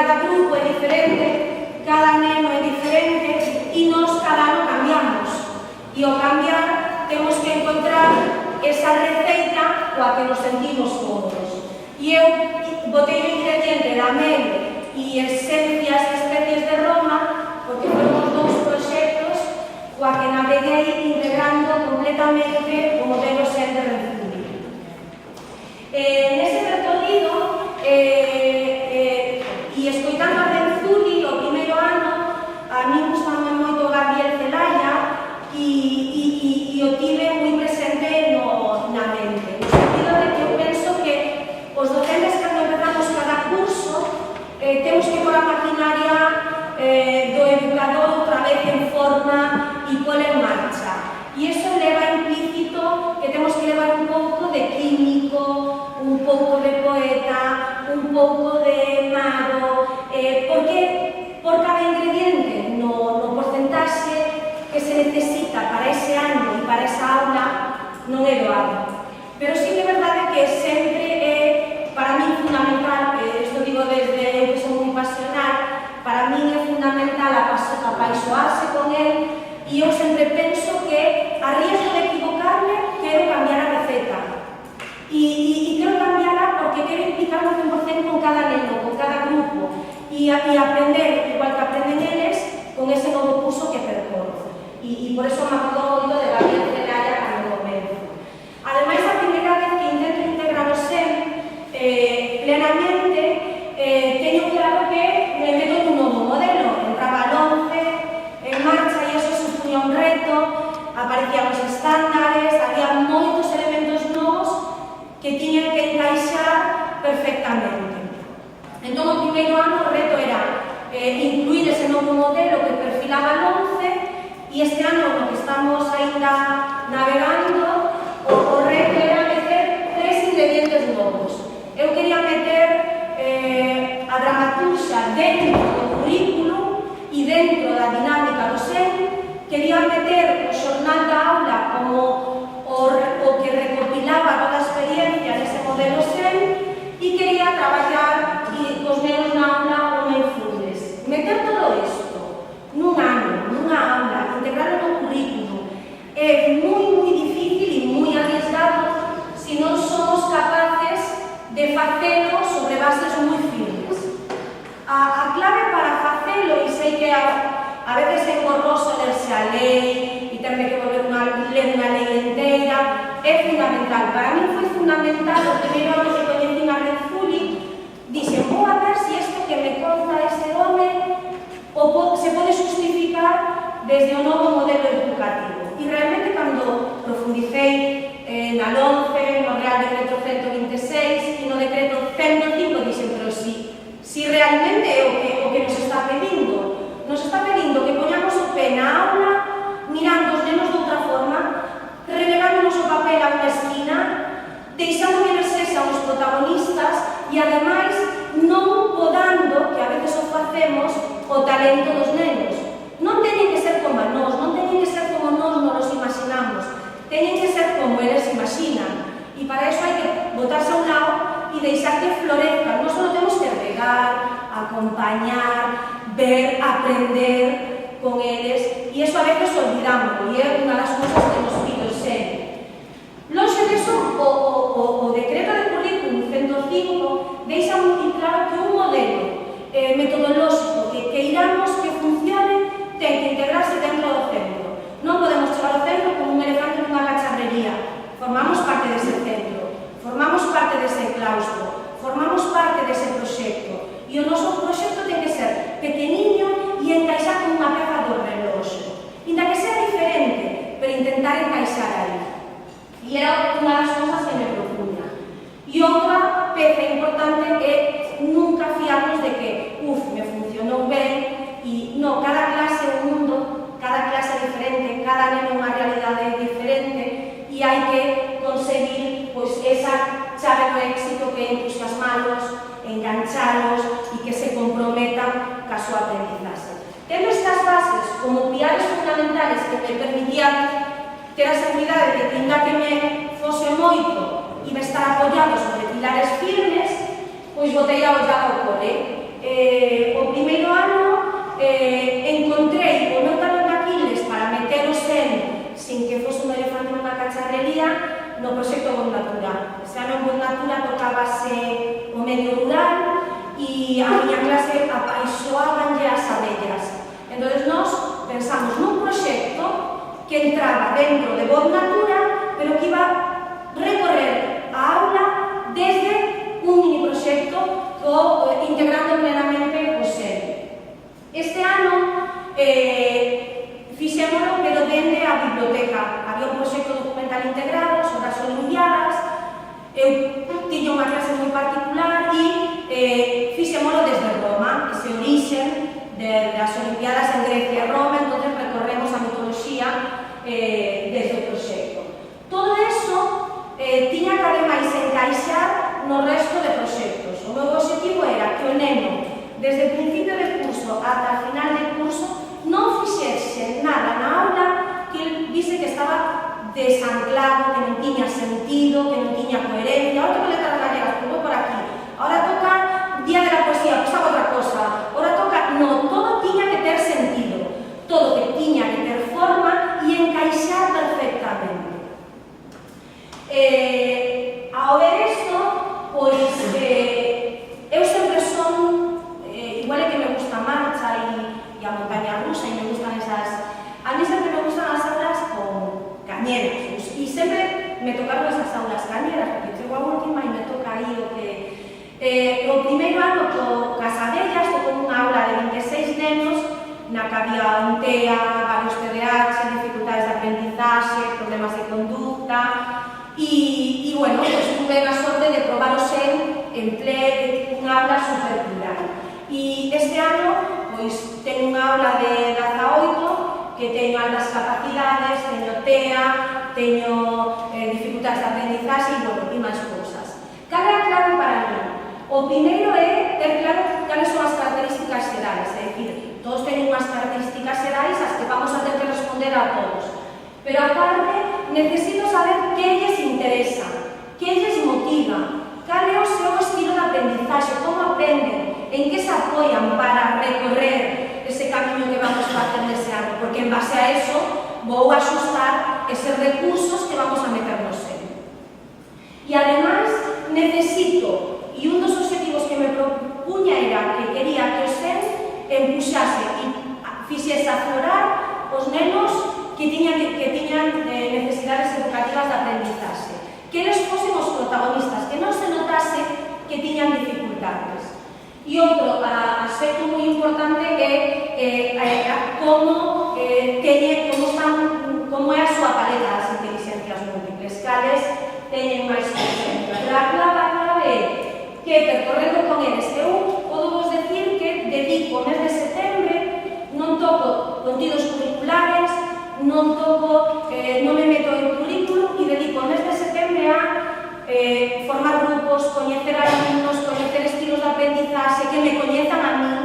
cada grupo é diferente, cada neno é diferente e nós cada ano cambiamos. E ao cambiar temos que encontrar esa receita coa que nos sentimos cómodos. E eu botei o ingrediente da mel e esencias e especies de Roma porque foron os dous proxectos coa que naveguei integrando completamente o modelo SEN de Renzulli. Nese percorrido e escoitando a Renzulli o primeiro ano, a mí gustame moito Gabriel Celaya e o tive moi presente na mente, no sentido de que eu penso que os docentes cando empezamos cada curso temos que pôr a maquinaria do educador outra vez en forma e pôr en marcha. E iso leva implícito que temos que levar un pouco de químico, un pouco de poeta, un pouco de mago, porque por cada ingrediente no porcentaxe que se necesita para ese ano e para esa aula non é doado. Pero sí que é verdade que sempre é, para mí, fundamental, isto digo desde eu que sou moi pasional, para mí é fundamental apaixoarse con el e eu sempre penso que, a riesgo de equivocarme, quero cambiar a receta. E quero cambiarla porque quero implicarme 100% con cada neno, con cada grupo e aprender, igual que aprenden eles, con ese novo curso que percorro. E por eso me acordo moito de Gabriel Celaya cando comenzo. Ademais, a primeira vez que intento integrar o SEN plenamente, teño claro que me meto nun novo modelo. Entraba al 11 en marcha e eso supuña un reto, aparecían os estándares, había moitos elementos novos que tiñan que encaixar perfectamente. Entón, o primeiro ano o reto era incluir ese novo modelo que perfilaba al 11 e este ano no que estamos ainda navegando, o reto era meter 3 ingredientes novos. Eu quería meter a dramaturxa dentro do currículo e dentro da dinámica do SEN, quería meter o xornal da aula como o que recopilaba toda a experiencia dese modelo SEN e quería traballar cos nenos na aula o mindfulness. Meter todo isto nun ano, nunha aula, integrarlo no currículo, é moi difícil e moi arriesgado se non somos capaces de facelo sobre bases moi firmes. A clave para facelo, e sei que a veces é engorroso lerse a lei e terme que volver ler unha lei inteira, é fundamental. Para mí foi fundamental o primeiro ano que coñecín a Renzulli, dixen, vou a ver se isto que me conta ese home se pode justificar desde o novo modelo educativo. E realmente, cando profundicei na 11, no Real Decreto 126 e no Decreto 105, dixen, pero si realmente é o que nos está pedindo. Nos está pedindo que poñamos o pé na aula, mirando os nenos de outra forma, relegándonos o papel a unha esquina, deixando que eles sexan os protagonistas e, ademais, non podando, que a veces o facemos, o talento dos nenos. Non teñen que ser como nós, non teñen que ser como nós nos imaginamos, teñen que ser como eles imaginan. E para iso hai que botarse a un lado e deixar que florezcan. Nós só temos que regar, acompañar, ver, aprender con eles, e iso a veces olvidamos, e é unha das cousas que nos pide o SEN. Lonxe deso, o decreto de currículum 105 deixa moi claro que un modelo metodolóxico que iramos que funcione ten que integrarse dentro do centro. Non podemos chegar ao centro como un elefante nunha cacharrería. Formamos parte dese centro, formamos parte dese claustro, formamos parte dese proxecto. E o noso proxecto ten que ser pequeniño e encaixar con unha peza do reloxo. Inda que sea diferente, pero intentar encaixar aí. E era unha das cousas que me propunha. E outra peza importante é nunca fiarnos de que, me funcionou ben, e non, cada clase é un mundo, cada clase é diferente, cada neno é unha realidade diferente, e hai que conseguir esa chave do éxito que é entusiasmalos, enganchalos e que se comprometan ca súa aprendizaxe. Tendo estas bases como pilares fundamentales que me permitían ter a seguridade de que, ainda que me fose moito, iba a estar apoiado sobre pilares firmes, pois botei a ollada ao cole. O primeiro ano encontrei o meu talón de Aquiles para meteros sin que fose un elefante nunha cacharrería no proxecto Bon Natura. Ese ano en Bon Natura tocábase o medio rural e a miña clase apaixoabanlle as abellas. Entón, nós pensamos nun proxecto que entraba dentro de Bon Natura, pero que iba a recorrer a aula desde un mini proxecto integrando plenamente o SEL. Este ano fixémolo, pero dende a biblioteca. Había un proxecto documental integrado sobre as Olimpiadas. Eu tiña unha clase moi particular e fixémolo desde Roma, ese orixen das Olimpiadas en Grecia e Roma. Entón recorremos a mitoloxía desde o proxecto. Todo eso tiña que ademais encaixar no resto de proxectos. O meu objetivo era que o neno, desde o principio de curso ata o final de curso, non fixese nada na aula que el vise que estaba desanclado, que non tiña sentido, que non tiña coherencia. Ahora toca letras gallegas, pues vou por aquí. Ahora toca Día de la Poesía, pues hago outra cosa. Ahora toca... No, todo tiña que ter sentido. Todo que tiña que ter forma e encaixar perfectamente. Ao ver isto, pois, eu sempre son, igual é que me gusta a marcha e a montaña rusa e me gustan esas... A mí sempre me gustan as aulas con cañeras, e sempre me tocaron esas aulas cañeras, porque chego a última e me toca aí o que... O primeiro ano, cas abellas, tocou unha aula de 26 nenos, na que había un TEA, varios TDAH, dificultades de aprendizaxe, problemas de conducta, e bueno, pues tuve a sorte de probar o SEL en unha aula super plural. E este ano, pois, teño unha aula de 18 que teño altas capacidades, teño TEA, teño dificultades de aprendizaxe e, bueno, e máis cousas. Cal é a clave para mí? O primeiro é ter claro cales son as características xerais, é dicir, todos teñen unhas características xerais as que vamos a ter que responder a todos. Pero aparte, necesito saber que lles interesa, que lles motiva, cal é o seu estilo de aprendizaxe, como aprenden, en que se apoian para recorrer ese camiño que vamos a facer nese ano, porque en base a eso vou axustar eses recursos que vamos a meter no SEL. E ademais, necesito, e un dos objetivos que me propuña era que quería que o SEL empuxase e fixese aflorar os nenos que tiñan necesidades educativas de aprendizaxe, que eles fosen os protagonistas, que non se notase que tiñan dificultades. E outro aspecto moi importante é como é a súa paleta das inteligencias múltiples, cales teñen máis presencia. Pero a clave é que, percorrendo con eles, eu podo vos decir que dedico o mes de setembro, non toco contidos curriculares, non me meto en currículum e dedico o mes de setembro a formar grupos, coñecer alumnos, coñecer estilos de aprendizaxe, que me coñezan a min,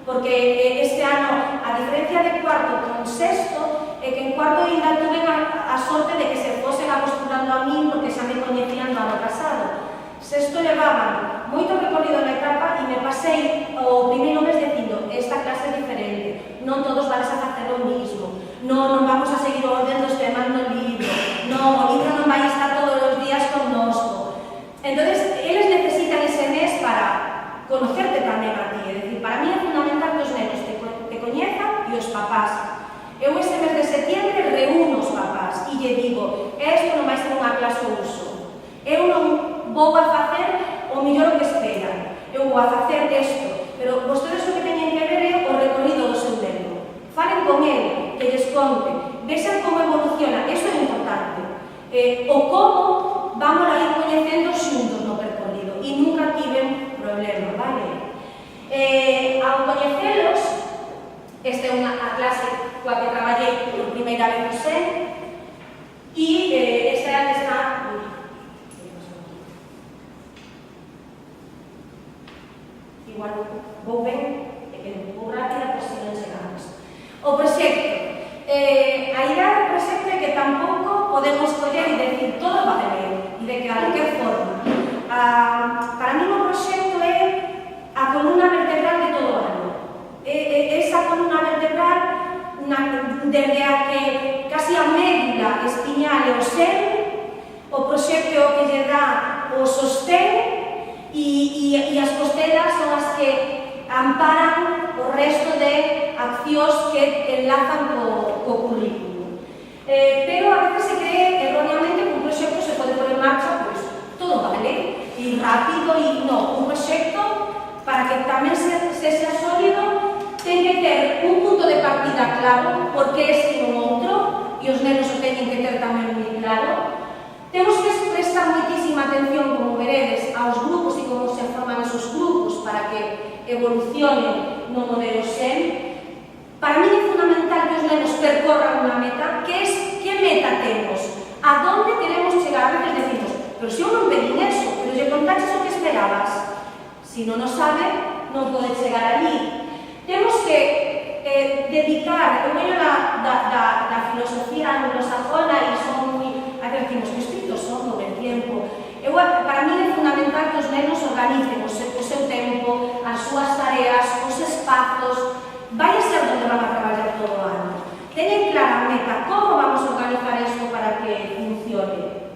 porque este ano, a diferencia de cuarto con sexto, é que en cuarto ainda tuve a sorte de que se fosen acostumbrando a min, porque xa me coñecían do ano pasado. Sexto levaban moito recorrido na etapa e me pasei o primeiro mes dicindo esta clase é diferente, non todos vais a facer o mismo, non vamos a seguir o orden dos temas no libro, o libro non vai estar todos os días connosco. Entón, eles necesitan ese mes para conocerte tamén a ti, é dicir, para mí é fundamental que os nenos te coñezan e os papás. Eu este mes de setembro reúno os papás e lle digo, isto non vai ser unha clase ao uso, eu non vou a facer o millor que esperan, eu vou a facer isto, pero vostedes o que teñen que ver é o recorrido do seu neno. Falen con ele, que lles conte, vexan como evoluciona, iso é importante. O como vamos a ir coñecendo xuntos no percorrido e nunca tiven problema, vale? Ao coñecelos, esta é a clase coa que traballei por primeira vez no SEL e esta é a que está... Igual vou ben, vou rápida, por si non chegamos. O proxecto. A idea do proxecto é que tampouco podemos coller e decir todo vale ben, e de que calquer forma. Para mí o proxecto é a columna vertebral esa columna vertebral, desde a que casi a médula espiñal e o sen, o proxecto que lle dá o sostén e as costelas son as que amparan o resto de accións que enlazan co currículo. Pero a veces se cree erróneamente que un proxecto se pode poner en marcha, pois todo vale, e rápido, e non, un proxecto para que tamén sexa sólido ten que ter un punto de partida claro, porque este non outro, e os nenos o teñen que ter tamén moi claro. Temos que prestar moitísima atención, como veredes, aos grupos e como se forman esos grupos para que evolucionen no modelo SEM. Para mí é fundamental que os nenos percorran unha meta. Que meta temos? A donde queremos chegar? A veces decimos, pero se eu non pedín eso, pero lle contaches o que esperabas. Se non o sabe, non pode chegar allí. Temos que dedicar, eu veño da filosofía anglosajona e son moi, a ver, decimos que escritos son todo el tiempo. Para mí é fundamental que os nenos organicen o seu tempo, as súas tareas, os espazos, vai a ser onde van a traballar todo o ano. Teñen clara a meta, como vamos a organizar isto para que funcione.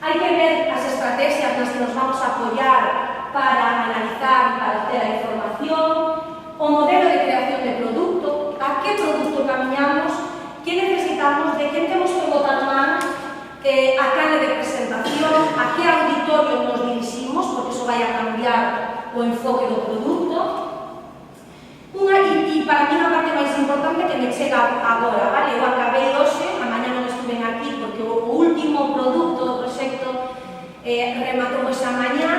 Hai que ver as estrategias nas que nos vamos a apoiar para analizar, para ter a información, o modelo de creación de produto, a que produto camiñamos, que necesitamos, de quen temos que botar man, a canle de presentación, a que auditorio nos diriximos, porque iso vai a cambiar o enfoque do produto. E para mí a parte máis importante que me chega agora, vale? Eu acabei hoxe, a mañá non estuve aquí porque o último produto do proxecto rematou esa mañá.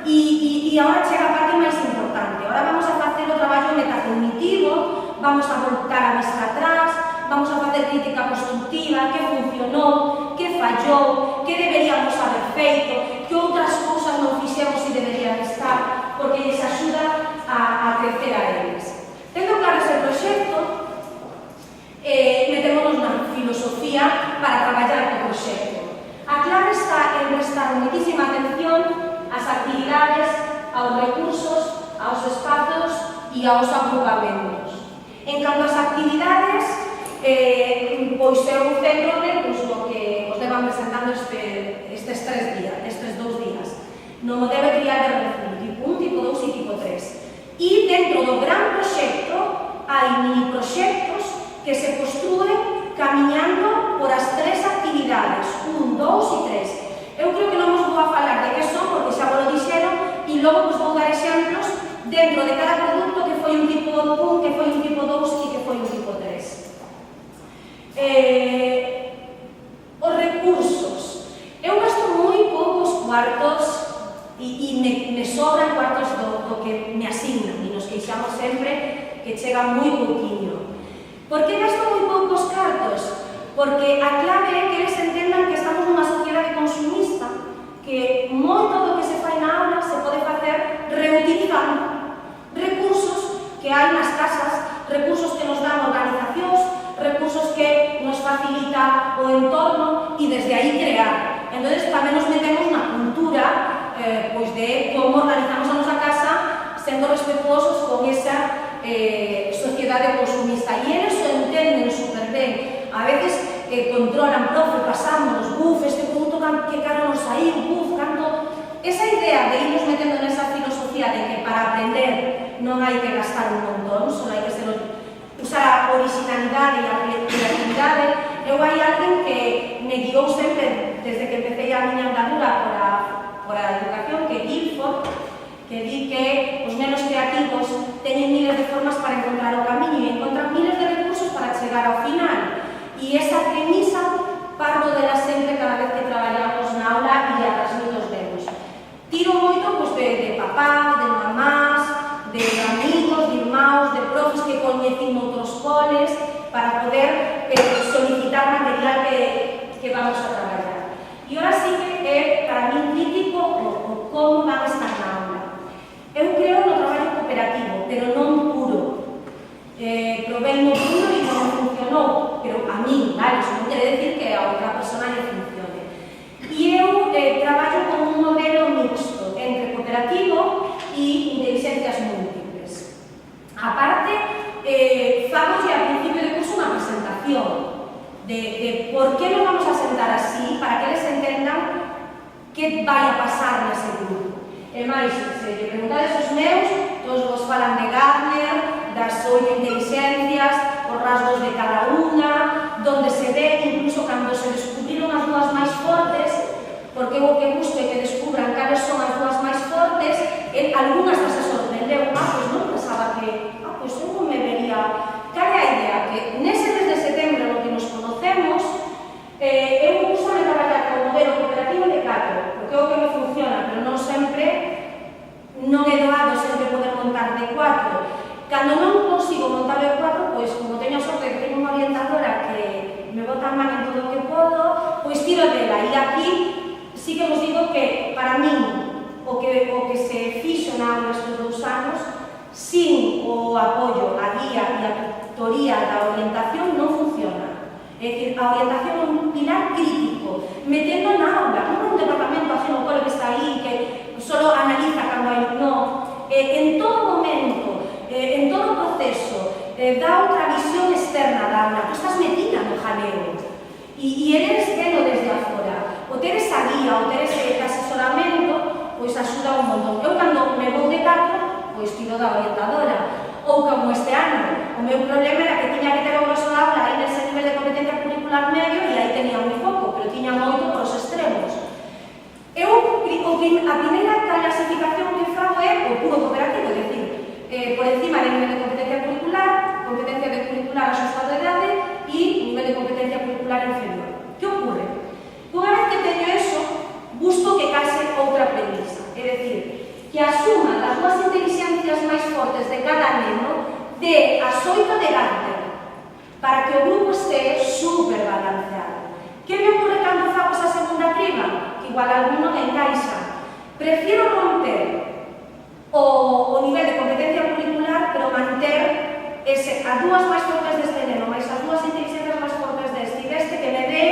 E agora chega a parte máis importante. Agora vamos a facer o traballo metacognitivo, vamos a voltar a vista atrás, vamos a facer crítica constructiva, que funcionou, que fallou, que deberíamos haber feito, que outras cousas non fixemos e deberían estar, porque lles axuda a crecer a eles. Tendo claro ese proxecto, metémonos na filosofía para traballar co proxecto. A clave está en prestar moitísima atención ás actividades, aos recursos, aos espazos e aos agrupamentos. En canto ás actividades, pois eu centro-me no que os levan presentando estes 2 días, no modelo de criar de refugio, tipo 1, tipo 2 e tipo 3. E dentro do gran proxecto hai mini proxectos que se construen camiñando por as 3 actividades, 1, 2 e 3. Eu creo que non vos vou a falar de que son, porque xa vos lo dixeron, e logo vos vou dar exemplos dentro de cada producto que foi un tipo 1, que foi un tipo 2 e que foi un tipo 3. Os recursos. Eu gasto moi poucos cuartos e me sobran cuartos do que me asignan, e nos queixamos sempre que chega moi pouquiño. Por que gasto moi poucos cartos? Porque a clave é que eles entendan que estamos nunha sociedade consumista, que moito do que se fai na aula se pode facer reutilizando recursos que hai nas casas, recursos que nos dan organizacións, recursos que nos facilita o entorno e desde aí crear. Entón, tamén nos metemos na cultura pois de como organizamos a nosa casa sendo respetuosos con esa sociedade consumista. E eles o entenden super ben. A veces controlan, profe, pasamos, buf, este produto que caro nos saiu, buf, canto... Esa idea de irnos metendo nesa filosofía de que para aprender non hai que gastar un montón, só hai que usar a originalidade e a creatividade. Eu hai alguén que me guiou sempre, desde que empecé a miña andadura por a educación, que é Guilford, que di que os nenos creativos teñen miles de formas para encontrar o camiño e encontran miles de recursos para chegar ao final. E esa premisa parto dela sempre cada vez que traballamos na aula e a transmito os nenos. Tiro moito de papás, de mamás, de amigos, de irmãos, de profes que coñecín outros coles para poder solicitar material que vamos a traballar. E ahora sí que é para mí crítico o como van a estar na aula. Eu creo no traballo cooperativo, pero non puro. Probei no puro e non funcionou, pero a mí, vale, iso non quere decir que a outra persona lle funcione. E eu traballo con un modelo mixto entre cooperativo e inteligencias múltiples. A parte, de por qué nos vamos a sentar así, para que eles entendan que vai a pasar nese grupo. E máis, se lle preguntades os meus, todos vos falan de Gardner, das 8 inteligencias, os rasgos de cada unha, donde se ve incluso cando se descubriron as dúas máis fortes, porque o que busco é que descubran cales son as dúas máis fortes, algunhas das se sorprendeu, pois non pensaba que, pois eu non me vería. Cal é a idea? Que nese mes de setembro no que nos conocemos, eu gustame traballar con modelo cooperativo de 4, porque é o que me funciona, pero non sempre, non é doado sempre poder montar de 4. Cando non consigo montar de 4, pois como teño a sorte de que teño unha orientadora que me bota a man en todo o que podo, pois tiro dela. E aquí sí que vos digo que para min o que se fixo na aula estes 2 anos, sin o apoio, a guía e a tutoría da orientación non funciona. É dicir, a orientación é un pilar crítico, metendo na aula, non é un departamento ajeno cole que está aí, que só analiza cando hai non. En todo momento, en todo o proceso, dá outra visión externa da aula. Tu estás metida no jaleo e eres velo desde afora. O teres a guía, o teres asesoramento, pois axuda un montón. Eu cando me vou de 4, pois tiro da orientadora. Ou como este ano, o meu problema era que tiña que ter o grosso da aula aí nese nivel de competencia curricular medio e aí tenía moi pouco, pero tiña moito por os extremos. A primeira clasificación que fago é o puro cooperativo, é dicir, por encima de nivel de competencia curricular axustado de idade e nivel de competencia curricular inferior. Que ocorre? Unha vez que teño eso, busco que case outra premisa, é dicir, que asuma as dúas inteligencias máis fortes de cada neno de as 8 de Gardner, para que o grupo este super balanceado. Que me ocorre cando fago esa segunda criba? Que igual alguno me encaixa. Prefiero romper o nivel de competencia curricular, pero manter as dúas máis fortes deste neno, máis as dúas inteligencias máis fortes deste que me dé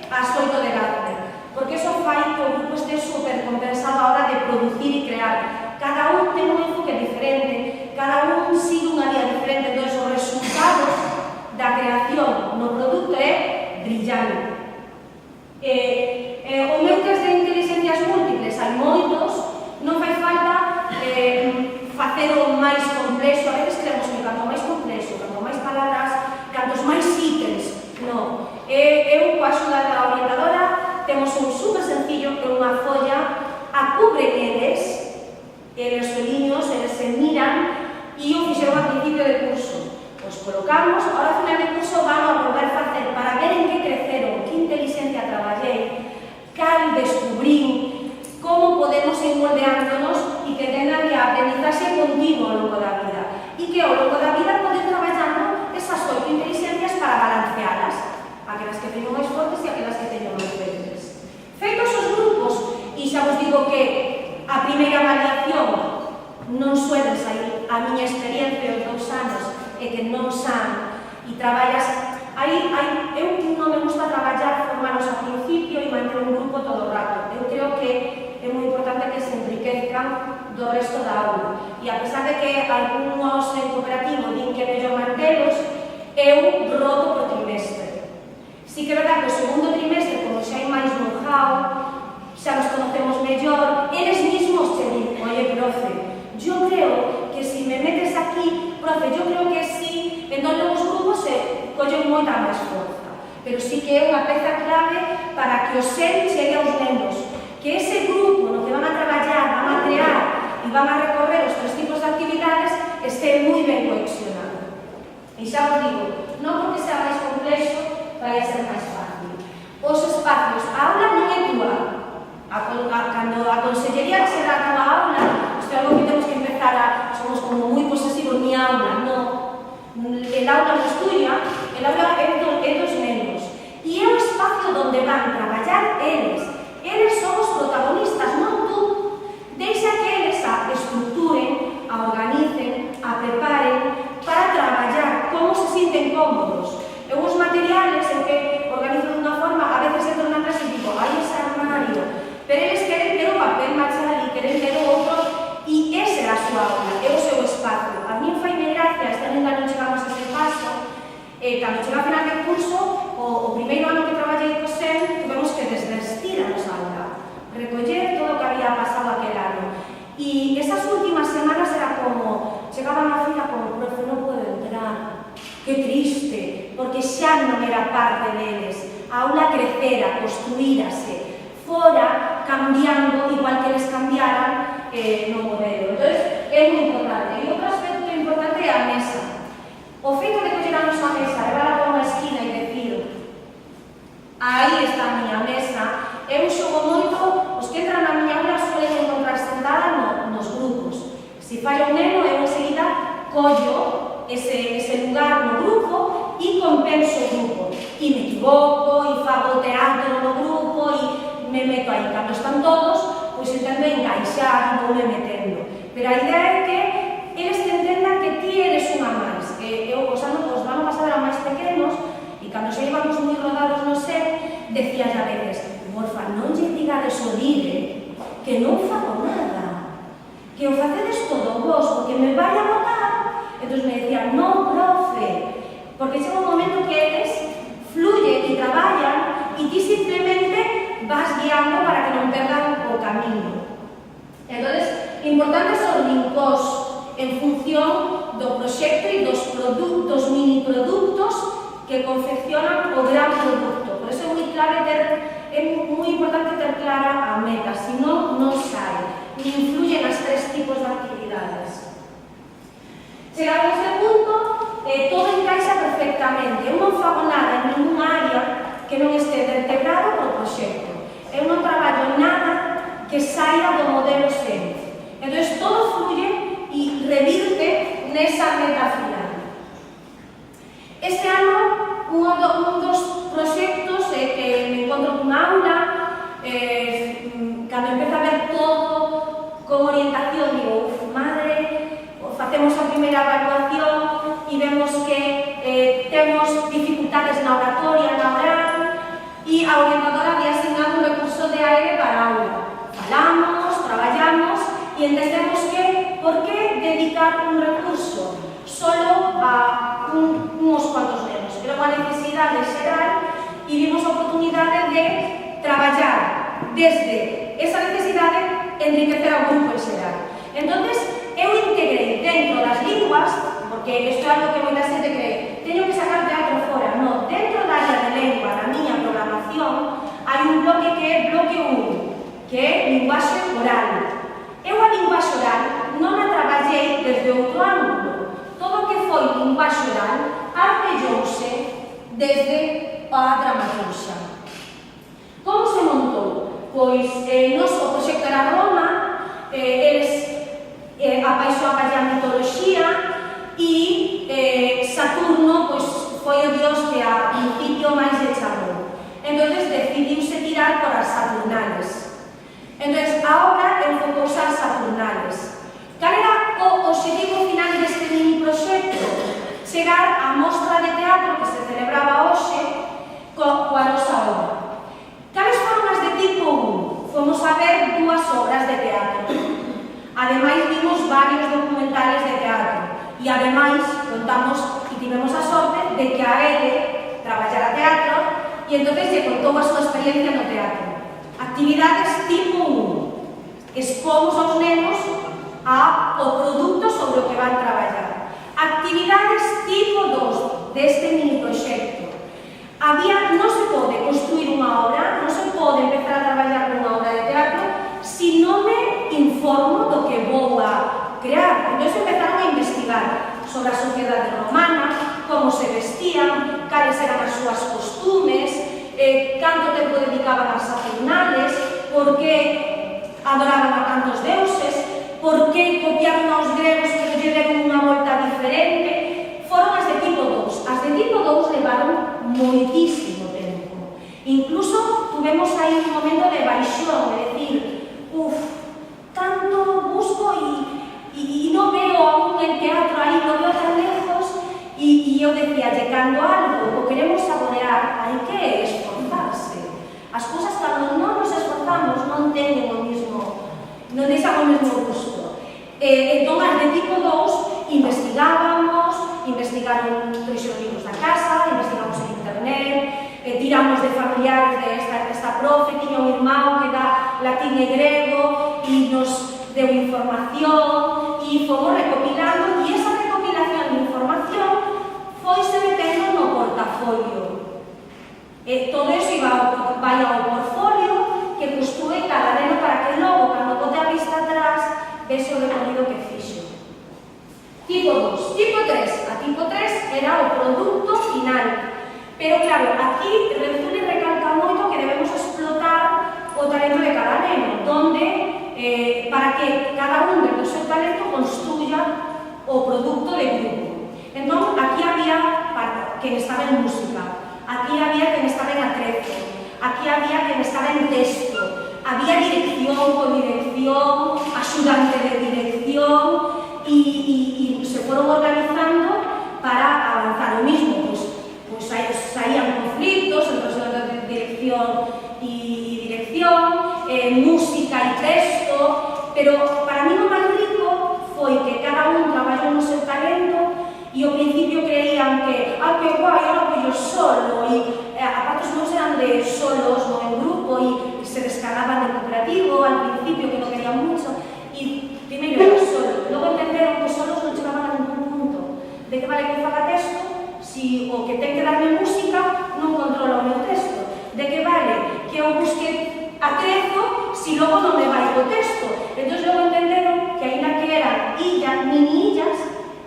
as 8 de Gardner. Porque iso fai que o grupo este super compensado a hora de producir e crear. Cada un ten un enfoque diferente, cada un sigue unha vía diferente, entón os resultados da creación no produto é brillante. O meu test de inteligencias múltiples, hai moitos, non fai falta facer o máis complexo. A veces creemos que canto máis complexo, canto máis palabras, cantos máis ítems, non. Eu, coa axuda da orientadora, temos un super sencillo que unha folla a cubren eles soliños, eles se miran e o fixeron a principio de curso. Os colocamos, ahora a final de curso van a volver a facer para ver en que creceron, que inteligencia traballei, cal descubrín, como podemos ir moldeándonos e que tengan que aprendizaxe continuo ao longo da vida e que ao longo da vida poden traballando esas 8 inteligencias para balancealas, aquelas que teño máis fortes e aquelas que teño máis débiles. Feitos os grupos, e xa vos digo que a primeira avaliación non suele sair, a miña experiencia os 2 anos é que non san e traballas eu non me gusta traballar formalos a principio e manter un grupo todo o rato. Eu creo que é moi importante que se enriquezcan do resto da aula e a pesar de que algúns en cooperativo din que é mellor mantelos, eu roto por trimestre. Si que é verdad que o segundo trimestre, como xa hai máis know-how, xa nos conocemos mellor, eles mismos te din, oye, profe, yo creo que si me metes aquí, profe, yo creo que sí, entón os grupos se collen moita máis forza. Pero sí que é unha peza clave para que o ser chegue aos nenos, que ese grupo no que van a traballar, van a crear e van a recorrer os 3 tipos de actividades este moi ben cohesionado. E xa vos digo, non porque sea máis complexo, vai a ser máis fácil. Os espacios, a aula non é túa. Cando a consellería será a túa aula, isto é algo que temos que empezar somos como moi posesivos, mi aula, non. El aula non é tuya, el aula é dos nenos. E é o espacio onde van traballar eles. Eles son os protagonistas, non tú. Deixa que eles a estructuren, a organicen, a preparen para traballar como se sinten cómodos. Eu os materiales en que organizo dunha forma, a veces entro na clase e digo, hai ese armario, pero eles queren ter o papel machado e queren ter o outro, e ese é a súa aula, é o seu espacio. A mí faime gracia, esta ainda non chegamos a ese paso, cando chega a final de curso, o xa non era parte deles. A aula crecera, construírase, fora cambiando igual que eles cambiaran no modelo. Entón, é moi importante. E outro aspecto importante é a mesa. O feito de colleramos a mesa, levar a unha esquina e decir aí está a miña mesa, é un xogo moito, os que entran na miña aula suelen encontrar sentada nos grupos. Se falla un neno, eu enseguida collo ese lugar no grupo e compenso o grupo. E me equivoco, e fago teatro no grupo, e me meto aí. Cando están todos, pois intento encaixar, vou me metendo. Pero a idea é que eles te entendan que ti eres unha máis. Eu, os ano pasado eran máis pequenos, e cando xa íbamos moi rodados no set, decías a veces, porfa, non lle digades o dire, que non fago nada, que o facedes todo vos, porque me vai a botar. Entón me decían, non, profe, porque chega un momento que eles fluyen e traballan e ti simplemente vas guiando para que non perdan o camino. Entón, importantes son linkos en función do proxecto e dos mini productos que confeccionan o gran produto. Por eso é moi importante ter clara a meta, senón non sai, ni influyen as tres tipos de actividades. Chegado a este punto, todo encaixa perfectamente. Eu non fago nada en ninguna área que non este vertebrado por proxecto. Eu non traballo nada que saia do modelo SENS. Entón, todo fluye e revirte nesa meta final. Este ano, un dos proxectos que me encontro cunha aula, cando empeza a ver todo con orientación, digo, uf, madre, facemos a primeira evaluación e vemos que temos dificultades na oratoria, na oral, e a orientadora había asignado un recurso de aire para a aula. Falamos, traballamos e entendemos que por que dedicar un recurso solo a uns cuantos nenos. Era unha necesidade xeral e vimos a oportunidade de traballar desde esa necesidade enriquecer ao grupo en xeral. Entón, eu integrei dentro das linguas, porque isto é algo que moita xente cree, teño que sacar teatro fora. No, dentro da área de lengua, na miña programación, hai un bloque que é bloque 1, que é linguaxe oral. Eu a linguaxe oral non a traballei desde outro ángulo. Todo o que foi linguaxe oral artellouse desde a dramaturxa. Como se montou? Pois o proxecto era Roma, eles apaixoaban a mitoloxía e Saturno foi o dios que a principio máis lle chamou. Entón decidiuse tirar por as Saturnales. Entón a obra enfocouse as Saturnales. Cal era o obxectivo final deste mini proxecto? Chegar á mostra de teatro que se celebraba hoxe coa nosa obra. Cales foron as de tipo 1? Fomos a ver 2 obras de teatro. Ademais, vimos varios documentales de teatro. E ademais, contamos e tivemos a sorte de que a ele traballara teatro e entonces lle contou a súa experiencia no teatro. Actividades tipo 1. Expomos aos nenos ao produto sobre o que van traballar. Actividades tipo 2 deste mini proxecto. Non se pode construir unha obra, non se pode empezar a traballar nunha obra de teatro se non me informo do que vou a crear. Entón empezaron a investigar sobre a sociedade romana, como se vestían, cales eran as súas costumes, canto tempo dedicaban ás Saturnales, por que adoraban a tantos deuses, por que copiaron aos gregos pero lle deron unha volta diferente. Foron as de tipo 2. As de tipo 2 levaron moitísimo tempo. Incluso tuvemos aí un momento de baixón, de decir, tanto busco e non veo aún el teatro aí, non veo tan lejos, e eu decía, cando algo o queremos saborear, hai que esforzarse. As cousas cando non nos esforzamos non teñen o mismo, non deixan o mesmo gusto. Entón, as de tipo 2 investigaron trexos libros da casa, investigamos en internet, tiramos de familiares de esta profe, tiña un irmão que dá latín e grego e nos deu información e fomos recopilando, e esa recopilación de información foise metendo no portafolio claro, aquí Reduzule recalca moito que debemos explotar o talento de cada neno, donde, para que cada un do seu talento construya o produto de grupo. Entón, aquí había quen estaba en música, aquí había quen estaba en atrezo, aquí había quen estaba en texto, había dirección, codirección, axudante de dirección, y se fueron organizando para avanzar o mismo. Pues saían conflictos entre dirección y dirección, música y texto, pero para mí o máis rico foi que cada un traballou no seu talento e ao principio creían que que guai, ahora vou yo solo, e aparte os meus eran de solos, non en grupo, e se descargaban de cooperativo al principio, que non querían mucho, e primeiro era solo, logo entenderon que solos non chegaban a ningún punto, de que vale que faga texto si o que ten que darme música non controla o meu texto, de que vale que eu busque atrezo si logo non me vai o texto. Entón logo entenderon que aínda que eran mini illas,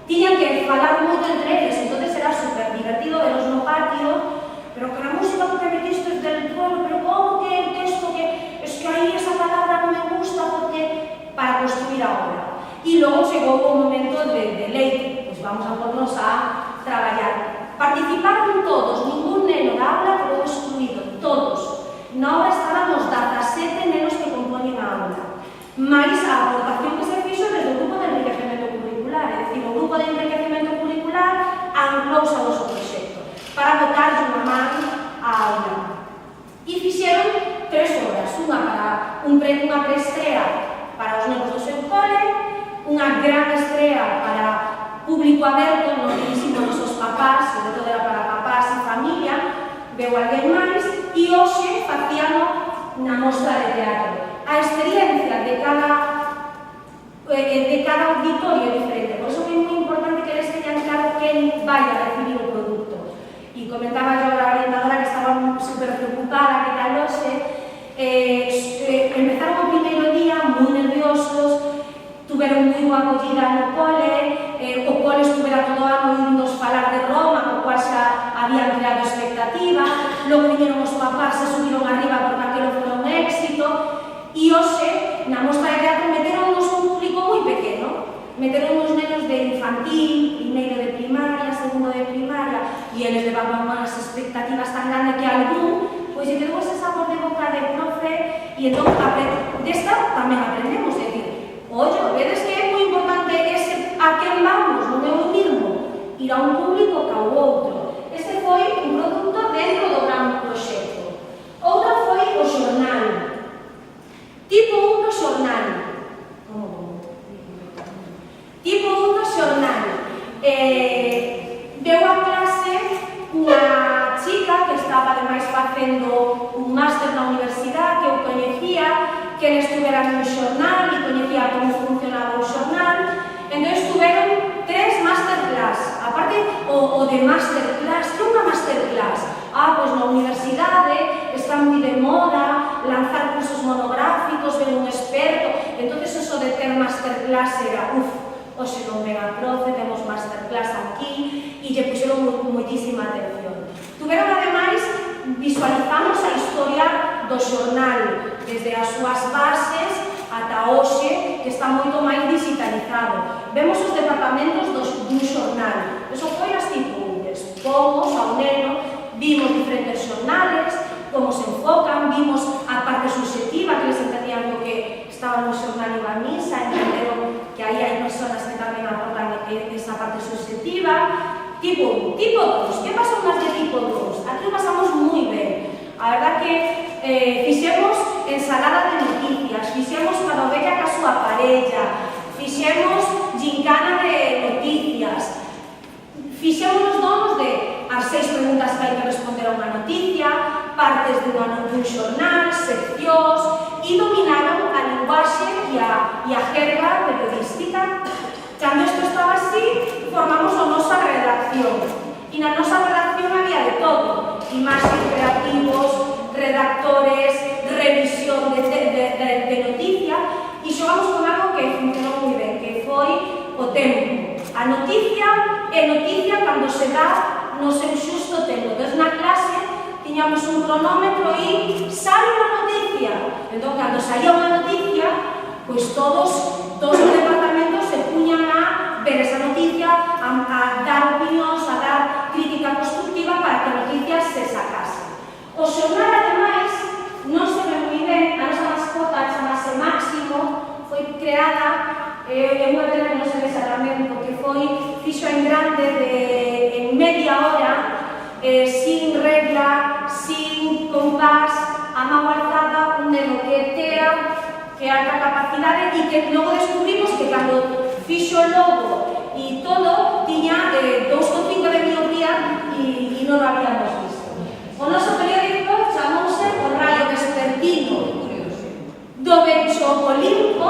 tiñan que falar moito entre eles, entón era super divertido veros no patio, pero que a música que metiste del suelo, pero como que el texto, que es que aí esa palabra non me gusta, porque para construir a obra. E logo chegou o momento de leite, pois vamos a pornos a traballar. Participaron todos, ningún neno da aula quedou excluído, todos. Na obra estaban os 17 nenos que compoñen a aula, máis a aportación que se fixo desde o grupo de enriquecemento curricular, é dicir, o grupo de enriquecemento curricular anclouse ao noso proxecto para botarlle unha man á aula. E fixeron 3 obras, unha preestrea para os nenos do seu cole, unha gran estrea para público aberto, non dirixindo os seus papás, sobre todo era para papás e familia, veu alguén máis, e hoxe facíano na mostra de teatro. A experiencia de cada auditorio é diferente, por iso é moi importante que eles teñan claro quen vai a recibir o produto. E comentaba yo a orientadora que estaba super preocupada, que tal hoxe, empezaron o primeiro día moi nerviosos, tuveron moi boa acollida no cole, o cole estuvera todo ano indos falar de Roma, co cual xa habían creado expectativa, logo viñeron os papás, se subiron arriba porque aquilo foi un éxito, e hoxe, na mostra de teatro, meteronnos un público moi pequeno, meteron uns nenos de infantil, primeiro de primaria, segundo de primaria, e eles levaban unhas expectativas tan grandes que algún, pois lle quedou ese sabor de boca de profe, e entón, desta tamén aprendemos, é dicir, ollo, vedes que é moi importante ese a quen vamos, non é o mismo ir a un público que ao outro. Este foi un produto dentro do gran proxecto. Outra foi o xornal. Tipo 1 do xornal. Tipo 1 do xornal. Deu a clase unha chica que estaba ademais facendo un máster na universidade, que eu coñecía, que ele estuvera no xornal e coñecía como funcionaba o xornal. Entón estuveron 3 masterclass. Aparte, o de masterclass, que é unha masterclass? Pois na universidade está moi de moda lanzar cursos monográficos, ver un experto. Entón, eso de ter masterclass era, hoxe non ven a profe, temos masterclass aquí, e lle puxeron moitísima atención. Tuveron, ademais, visualizamos a historia do xornal, desde as súas bases ata hoxe, que está moito máis digitalizado. Vemos os departamentos dun xornal. Eso foi as tipúes. Pomos ao neno, vimos diferentes xornales, como se enfocan, vimos a parte subjetiva, que les entendían lo que estaba no xornal e a misa, entenderon que aí hai personas que tamén aportan esa parte subjetiva. Tipo 1. Tipo 2. Que pasou nas de tipo 2? Aquí pasamos moi ben. A verdad que fixemos ensalada de noticias, fixemos cada ovella ca súa parella, fixemos gincana de noticias, fixemos os donos de as 6 preguntas que hai que responder a unha noticia, partes dun xornal, seccións, e dominaron a linguaxe e a jerga periodística. Cando isto estaba así, formamos a nosa redacción. E na nosa redacción había de todo: imaxes creativos, redactores, revisión de noticia, e xogamos con algo que funcionou moi ben, que foi o tempo. A noticia é noticia cando se dá no seu xusto tempo. Entón, na clase, tiñamos un cronómetro e sale unha noticia. Entón, cando saía unha noticia, pois todos os departamentos se puñan a ver esa noticia, a dar opinións, a dar crítica constructiva para que a noticia se sacase. O xornal, ademais, non se ve moi ben, a nosa mascota chamase Máximo, foi creada, é unha pena que non se ve exactamente, porque fixo en grande en media hora, sin regla, sin compás, a mão alzada, un neno que tea, que alta capacidade, e que logo descubrimos que cando fixo o logo e todo, tiña 2,5 de miopía e non o habíamos visto. O noso periódico chamouse O Raio Vespertino do Bencho Olimpo,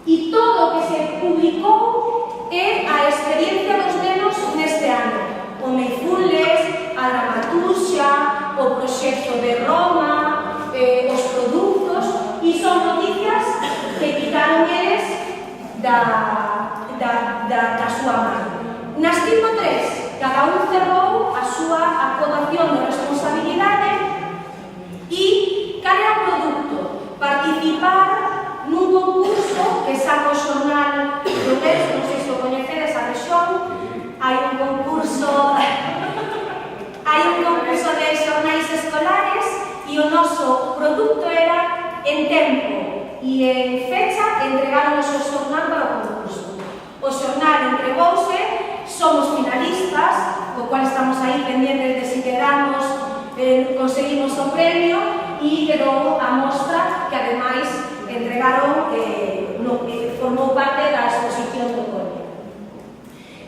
e todo o que se publicou é a experiencia dos nenos neste ano. O Meifules, a dramaturxia, o proxecto de Roma, os produtos, e son noticias que quitaron eles da súa mano. Nas tipo 3, cada un cerrou a súa acotación de responsabilidade e cal era o produto? Participar nun concurso que saca o xornal do Bencho, non sei se o coñecedes, a rexión, hai un concurso de xornais escolares e o noso produto era en tempo e en fecha entregaron o seu xornal para o concurso. O xornal entregouse, somos finalistas, co cual estamos aí pendientes de se quedamos, conseguimos o premio e quedou a mostra que ademais entregaron, formou parte da exposición do cole.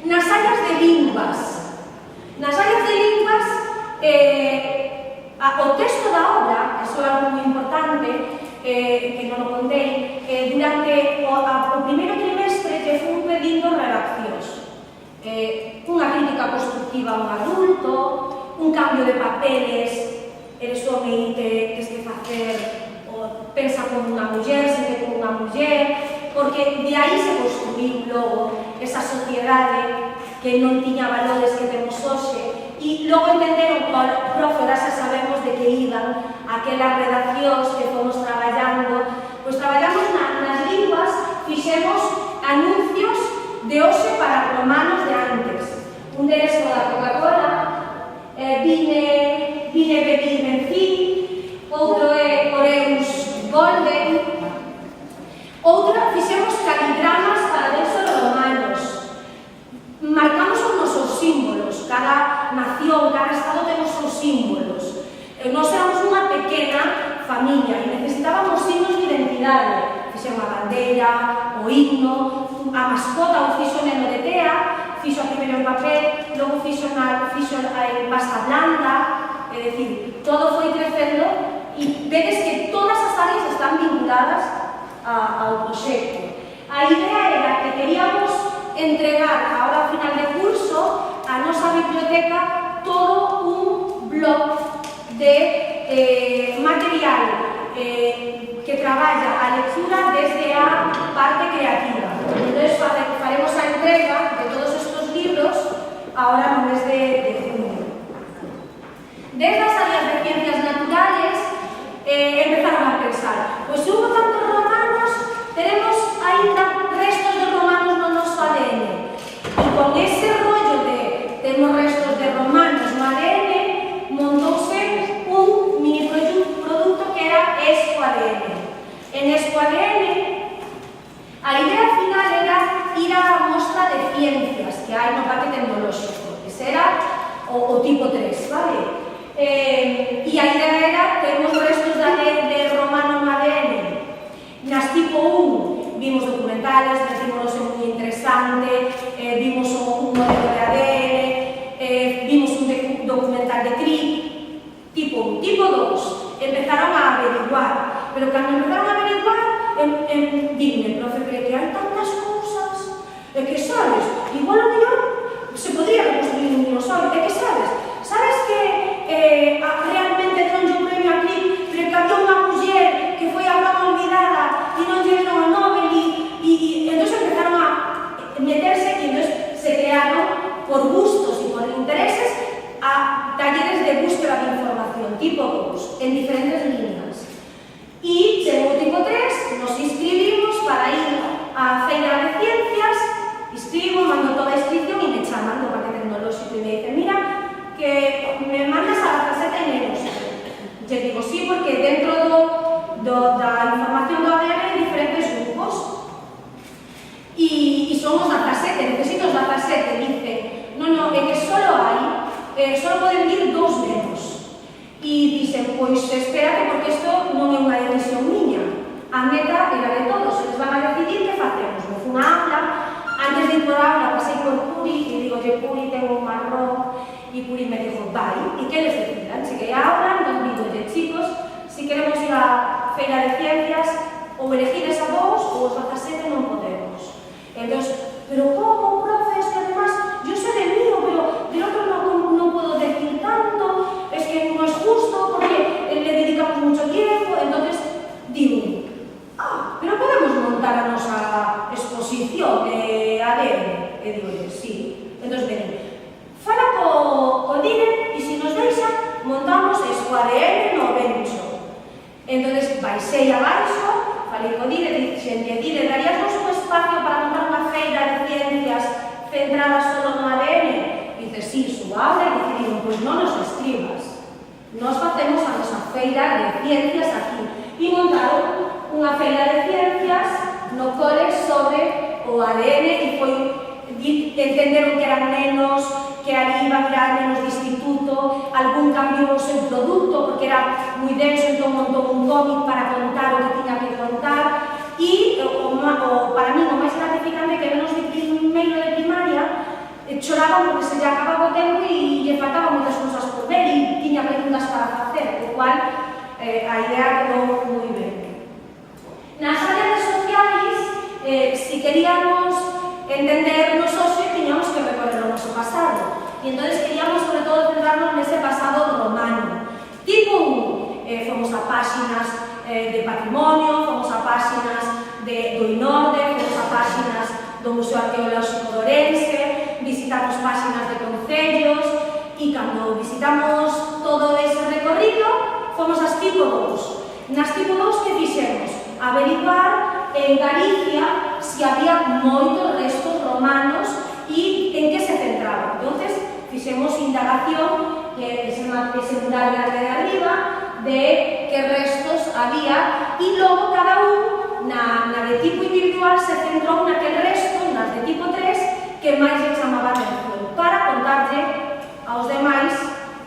Nas áreas de linguas, o texto da obra, iso é algo moi importante, que non o contei, durante o primeiro trimestre que fui pedindo redaccións. Unha crítica constructiva a un adulto, un cambio de papeles, eres home e tens que facer, pensa como unha muller, sente como unha muller, porque de aí se construiu logo esa sociedade que non tiña valores que temos hoxe, e logo entenderon por profe, xa sabemos de que iban aquelas redaccións que fomos traballando, pois traballamos nas linguas, fixemos anuncios de hoxe para romanos de antes. Un deles o da Coca-Cola, vine beber Benfín, outro é Oreus Golden, outra fixemos caligramas para densos romanos. Marcamos os nosos símbolos, cada nación, cada estado ten os seus símbolos. Nós éramos unha pequena familia e necesitábamos signos de identidade. Fixemos a bandeira, o himno, a mascota, o fixo neno de Tea, fixo a primeiro en papel, logo fixo en pasta blanda, é dicir, todo foi crecendo e vedes que todas as áreas están vinculadas ao proxecto. A idea era que queríamos entregar, ahora a final de curso, a nosa biblioteca todo un blog de material que traballa a lectura desde a parte creativa. Entonces faremos a entrega de todos estos libros ahora no mes de junio. Desde as áreas de ciencias naturales empezaron a pensar, pois se hubo tantos romanos, tenemos ainda restos de romanos no noso ADN. E con ese rollo de temos restos de romanos no ADN, montouse un mini producto que era ESCO-ADN. En ESCO-ADN, a idea final era ir á mostra de ciencias que hai no parque tecnolóxico. Ese era o tipo 3, vale? E a idea era ter os restos de romano no ADN. Nas tipo 1 vimos documentales, decímonos moi interesante, vimos un modelo de ADN, vimos un documental de CRIP. Tipo 1. Tipo 2, empezaron a averiguar, pero cando empezaron a averiguar, dime, profe, pero que hai tantas cousas, é que sabes, igual o mellor se podría reconstruir un dinosaurio, é que sabes que realmente non lle premio a CRIP, pero que había unha muller que foi a gran olvidada e non lle deron o Nobel e entón empezaron a meterse e entón se crearon por gustos e por intereses talleres de búsqueda de información, tipo 2, en diferentes líneas. Y chegou tipo 3, nos inscribimos para ir á Feira de Ciencias, inscribo, mando toda a inscripción e me chaman do Parque Tecnolóxico e me dicen, mira, que me mandas a 17 de enero. Lle digo, sí, porque dentro da información do ADN hai diferentes grupos. E somos 17, necesito os 17, dice. No, é que solo poden ir 2 menos. E dixen, pois espérate, porque isto non é unha decisión miña. A meta era de todos, eles van a decidir que facemos. Me fui unha aula, antes de ir por aula pasei por Puri, e digo, Puri, tengo un marrón, e Puri me dijo, vai, e que les decidan? Cheguei a aula, entón digo, chicos, si queremos ir a Feira de Ciencias, ou elegides a 2 ou os 17 non podemos. Entón, pero como, profe, es que además, yo sé del mío, pero del otro no puedo decir tanto, es que no es justo porque le dedicamos mucho tiempo. Entonces digo, pero podemos montar a nosa exposición de ADN. E digo, sí. Entonces ven, fala co líder e se nos deixa, montamos o ADN no Bencho. Entonces baixei abaixo, falei co líder, dixenlle, líder, daríanos un espacio para montar unha feira de ciencias centrada solo no ADN? Dice, sí, su aula, e decidiron, pois non nos escribas. Nos facemos a nosa feira de ciencias aquí. E montaron unha feira de ciencias no cole sobre o ADN e foi, entenderon que eran nenos, que ali iban a ir nenos de instituto, algún cambio o seu produto, porque era moi denso, entón montou un cómic para contar o que tiña que contar. E para mí o máis gratificante que nenos de primeiro de primaria choraban porque se lle acababa o tempo e lle faltaban moitas cousas por ver e tiña preguntas para facer, o cual a idea quedou moi ben. Nas áreas sociais, si queríamos entendernos hoxe, tiñamos que recorrer o noso pasado. E entón queríamos, sobre todo, centrarnos nese pasado romano. Tipo 1, fomos a páxinas de patrimonio, fomos a páxinas do INORDE, fomos a páxinas do Museo Arqueolóxico de Ourense, visitamos páxinas de concellos e cando visitamos todo ese recorrido, fomos ás tipo 2. Nas tipo 2 que fixemos? Averiguar en Galicia se había moitos restos romanos e en que se centraban. Entón, fixemos indagación, ese mural grande de arriba, de que restos había e logo cada un na de tipo individual se centrou naquel resto, nas de tipo 3, que máis lle chamaba a atención, para contarlle aos demais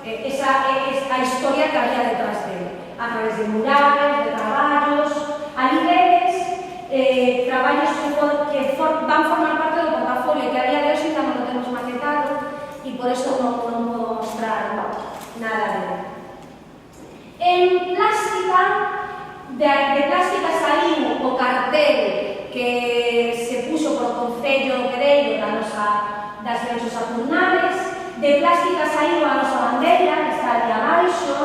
a historia que había detrás dele, a través de murales, de traballos, a niveles, traballos que van formar parte do portafolio, que a día de hoxe ainda non o temos maquetado e por eso non podo mostrar nada dele. En plástica, de plástica saiu o cartel que se puxo por Concello Quereiro das Benchos Saturnales, de plástica saiu a nosa bandeira, que está ali abaixo,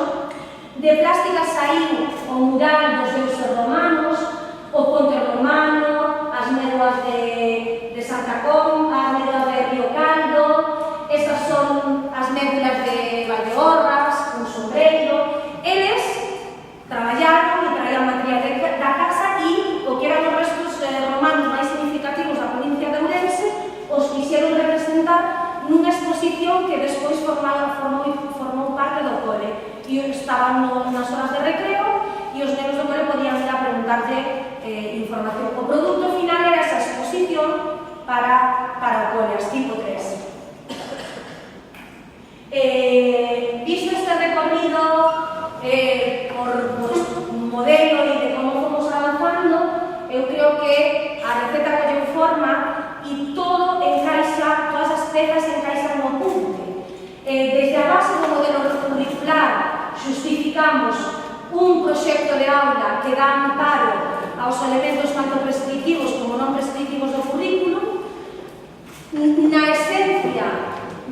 de plástica saiu o mural dos deuses romanos, o ponte romano, as médulas de Santa Comba, as médulas de Río Caldo, estas son as médulas de Valdeorras, un sombreiro. Eles traballaron e traían material da casa e o que eran os restos romanos máis significativos da provincia de Ourense os quixeron representar nunha exposición que despois formou parte do cole e estaban nas horas de recreo e os nenos do cole podían ir a preguntarlle información. O produto final era esa exposición para o cole, as tipo 3. Visto este recorrido por modelo e de como fomos avanzando, eu creo que a receta colleu forma e todo encaixa, todas as pezas encaixan no punto. Desde a base do modelo curricular justificamos un proxecto de aula que dá amparo aos elementos tanto prescriptivos como non prescriptivos do currículo. Na esencia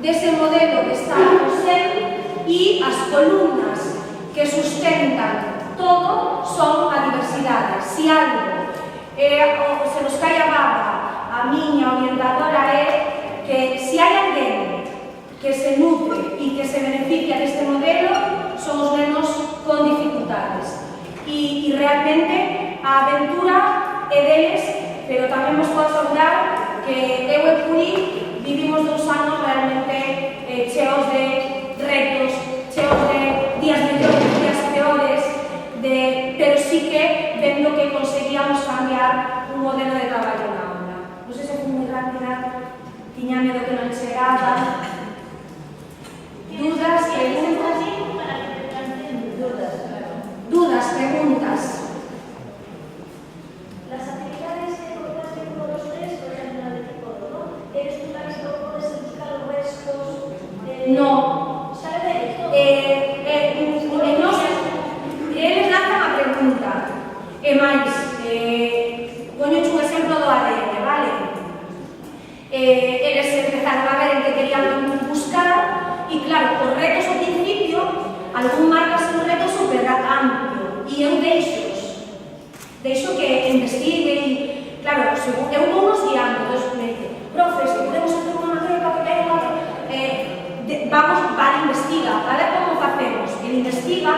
dese modelo está o ser e as columnas que sustentan todo son a diversidade. Se algo se nos cae a baba, a miña orientadora é que se hai alguén que se nutre e que se beneficia deste modelo realmente a aventura é deles, pero tamén vos podo asegurar que eu e Puri vivimos 2 anos realmente cheos de retos, cheos de días mellores, días peores, pero sí que vendo que conseguíamos cambiar un modelo de traballo na aula. Non sei se foi moi rápida, tiña medo que non chegaba. Dudas, preguntas? Dudas, preguntas. Las actividades que contaste con los tres, por ejemplo, la de tipo 2, ¿no? ¿Eres tú la que propones buscar los restos? No. ¿Sabes de esto? Eles lanzan a pregunta. E máis, poñoche un exemplo do ADN, vale? Eles empezaron a ver en que querían buscar e, claro, os retos ao principio, algún marcas un reto super amplio e eu deixo que investiguen e, claro, eu vou nos guiando, entón me dice, profes, que podemos hacer unha maqueta que ten outra, vale, investiga, a ver como facemos. Ele investiga,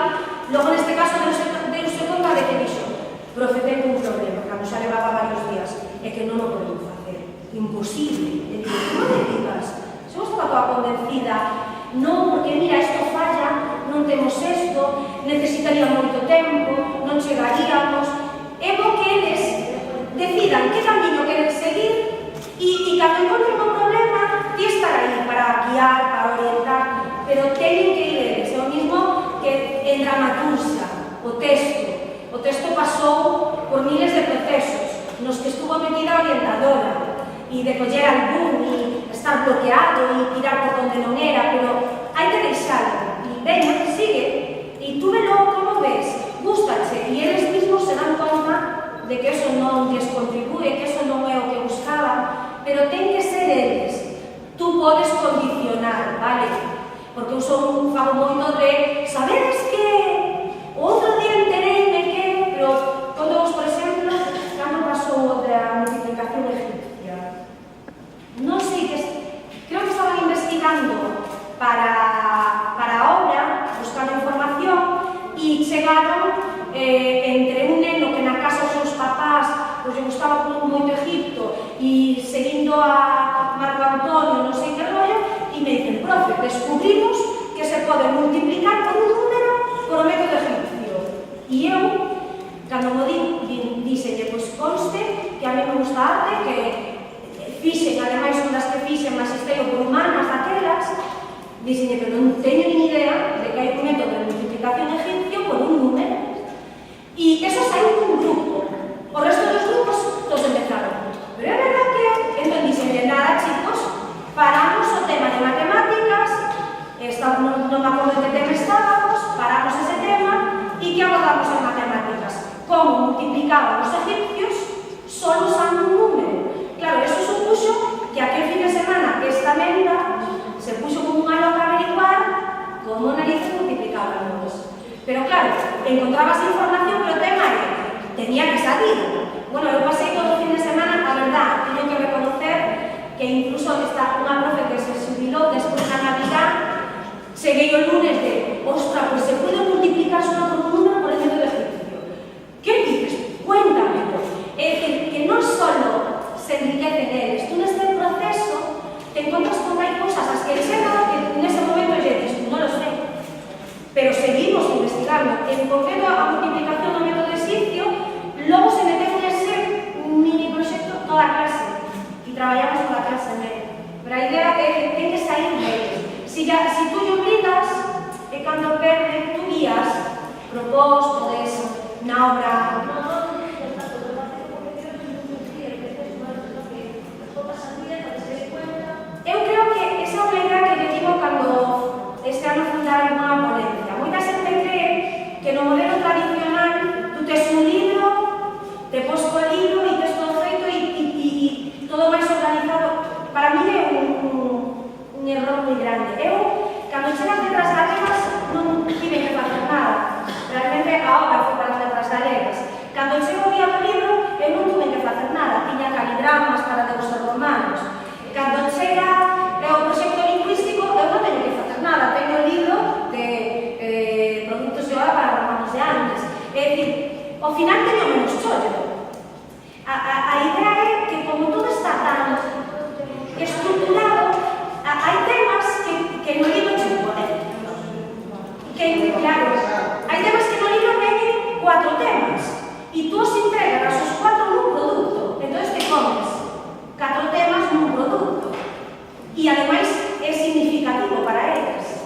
logo neste caso deuse conta de que dixo, profe, tengo un problema, cando xa levaba varios días, é que non o podemos facer, imposible. E digo, non me digas, se eu estaba toda convencida, non, porque mira, isto falla, non temos isto, necesitaría moito tempo, non chegaríamos. É bo que eles decidan que camiño queren seguir e cando encontren un problema, ti estar aí para guiar, para orientar, pero teñen que ir eles. É o mismo que en dramaturgia, o texto. O texto pasou por miles de procesos nos que estuvo metida a orientadora e de coller algún e estar bloqueado e tirar por donde non era, pero hai que deixarlo e venga, sigue e tú velo como ves, gústache e eles mismos se dan conta de que eso non lles contribúe, que eso non é o que buscaban, pero ten que ser eles. Tú podes condicionar, vale? Porque eu fago moito de sabedes que o outro día entereime que, pero todos, por exemplo, cando pasou da multiplicación egipcia. Non sei, creo que estaban investigando para a obra, buscando información, e chegaron entre un neno que na casa os seus papás lle gustaba moito Egipto e seguindo a Marco Antonio, non sei que rollo, e me dicen, profe, descubrimos que se pode multiplicar por un número por o método egipcio. E eu, cando mo díxenlle, pois conste que a mí me gusta a arte, que fixen, ademais son das que fixen magisterio por humanas daquelas, díxenlle, pero non teño nin idea de que hai un método de multiplicación egipcio por un número. E eso saiu un grupo. O resto dos grupos todos empezaron. Pero é verdad que, entón dixenlle, nada, chicos, paramos o tema de matemáticas, non me acordo de que tema estábamos, paramos ese tema e que abordamos en matemáticas. Como multiplicaban os egipcios só usando un número. Claro, eso supuxo que aquel fin de semana que esta menda se puxo como unha loca a averiguar como narices multiplicaban os. Pero claro, encontrabas información, pero o tema tenía que salir. Bueno, eu pasei todo o fin de semana, a verdad, teño que reconocer que incluso está unha profe que se jubilou despois da Navidad, cheguei o lunes de, ostra, pues se pode multiplicar só por un número por el método egipcio. Que dices? Cuéntamelo. É dicir, que non só se enriquecen eles, tú neste proceso te encontras con que hai cousas as que chega que nese momento lle dices, non lo sei, pero seguimos investigando. En concreto, a multiplicación do método egipcio, logo se meteu nese mini proxecto toda a clase e traballamos toda a clase nele. Pero a idea é que ten que sair deles. Si tú lle obligas, e cando perde, tú guías, propós, podes, na obra. Eu creo que esa é unha idea que lle digo cando este ano fundaron unha ponencia. Moita xente cree que no modelo tradicional tú tes un libro, te pos co libro e tes todo feito e todo máis organizado. Para mí é un error moi grande. Eu, cando chegas letras galegas, non tive que facer nada. Realmente a obra foi para as letras galegas. Cando chego o día do libro, eu non tuve que facer nada. Tiña caligramas para debuxar romanos. Cando chega o proxecto lingüístico, eu non teño que facer nada. Teño o libro de produtos de obra para romanos de antes. É dicir, ao final teño menos chollo. A idea é que como todo está tan estruturado, hai temas que no libro se ponen. Claro, hai temas que no libro veñen 4 temas e tú os integras os 4 nun produto. Entón te comes 4 temas nun produto e ademais é significativo para eles.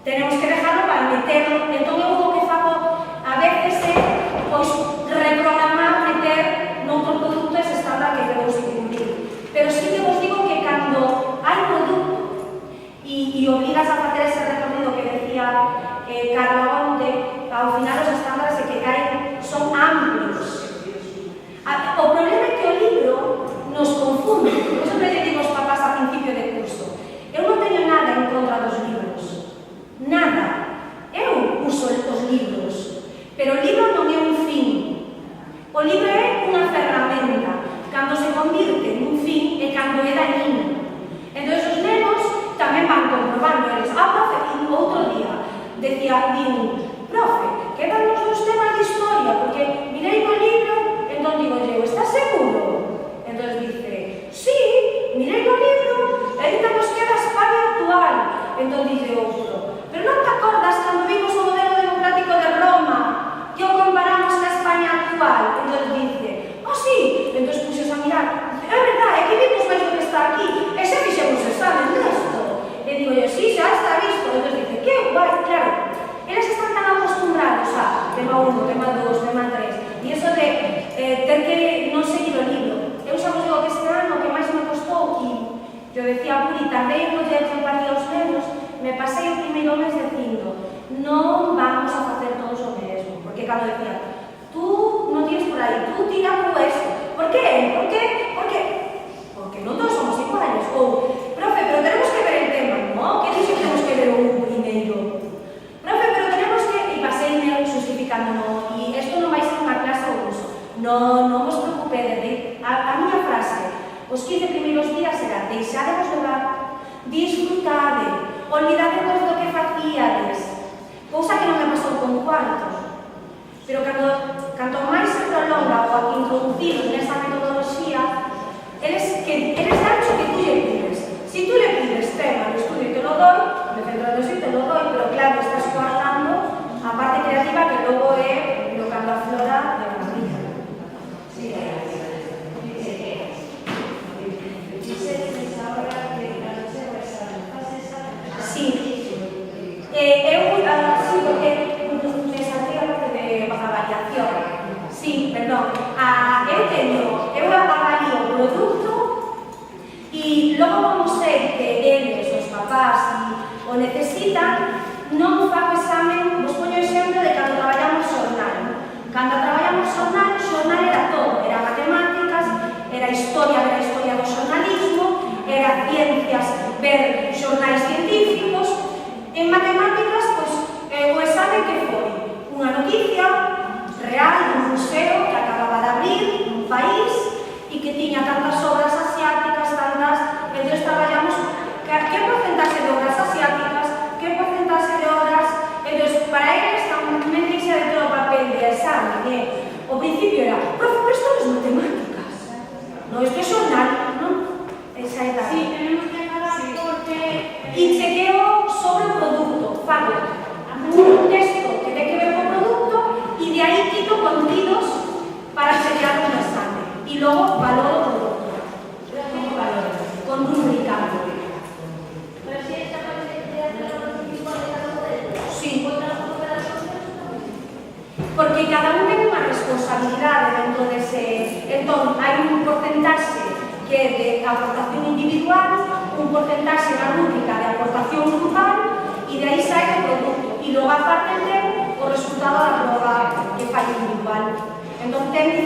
Tenemos que dejarlo para meterlo. Entón, eu o que fago a veces é, pois, decía, profe, quedan os dos temas de historia, porque mirei no libro, entón digo eu, estás seguro? Entón dice, sí, mirei no libro, e ainda nos queda a España actual. Entón dice outro, pero non te acordas cando vimos o modelo democrático de Roma, que o comparamos ca España actual? Entón dice, sí, entón puxes a mirar, é verdade, é que vimos máis do que está aquí, e xa fixemos examen desto. E digo eu, sí, xa está visto. Entón dice, que guai, claro, eles están tan acostumbrados a tema 1, tema 2, tema 3, e iso de ter que non seguir o libro. Eu xa vos digo que este ano o que máis me costou, e eu decía, Puri, tardei en coller que empatía aos nenos, me pasei o primeiro mes dicindo, non vamos a facer todos o mesmo, porque cando decía, tú non tienes por aí, tú tira por esto. ¿Por qué? ¿Por qué? Porque non todos somos iguales. Ou, profe, pero tenemos que ver el tema. No, que dixe que temos que ver un primeiro? Profe, pero tenemos que... E pasei justificando, no, e isto non vai ser unha clase ou uso. Non vos preocupedes. A miña frase, os 15 primeiros días era deixadevos levar, disfrutade, olvidadevos do que facíades. Cousa que non me pasou con cuartos. Pero canto máis se prolonga o introducido nesa metodoloxía, eles dan o que tú lle pides. Si tú le pides tema de estudio y te lo doy, me centro en eso y te lo doy, pero claro, estás coartando a parte creativa que logo é lo que aflora de la vida. Sí, sí, porque me saltei a parte de avaliación. Sí, perdón. Eu avalio o produto e logo como sei que eles, os papás, o necesitan, non fago examen. Vos poño exemplo de cando traballamos xornal. Cando traballamos xornal era todo. Era matemáticas, era historia do xornalismo, era ciencias, ver xornais científicos. En matemáticas, o examen que foi unha noticia real dun museo que acababa de abrir nun país e que tiña tantas obras asiáticas, entón traballamos que porcentaxe de obras asiáticas, que porcentaxe de obras, entón para eles tamén deixa de todo o papel de examen, o principio era, profe, pero isto non é matemáticas, non, isto é xornal, non? Esa é Sí, tenemos que acabar porque... E chequeo sobre o produto, fago un texto que ten que ver co produto e de aí quito contidos para chequear un examen e logo valoro o produto. Como valoro? Con rubricado. Pero si esta parte de hacer lo mismo de cada modelo, Sí. ¿por qué Porque cada un ten unha responsabilidade dentro dese... Entón, hai un porcentaxe que é de aportación individual, un porcentaxe na rúbrica de aportación grupal e de aí sai o produto. E logo aparte ten o resultado da proba que fai individual. Entón, ten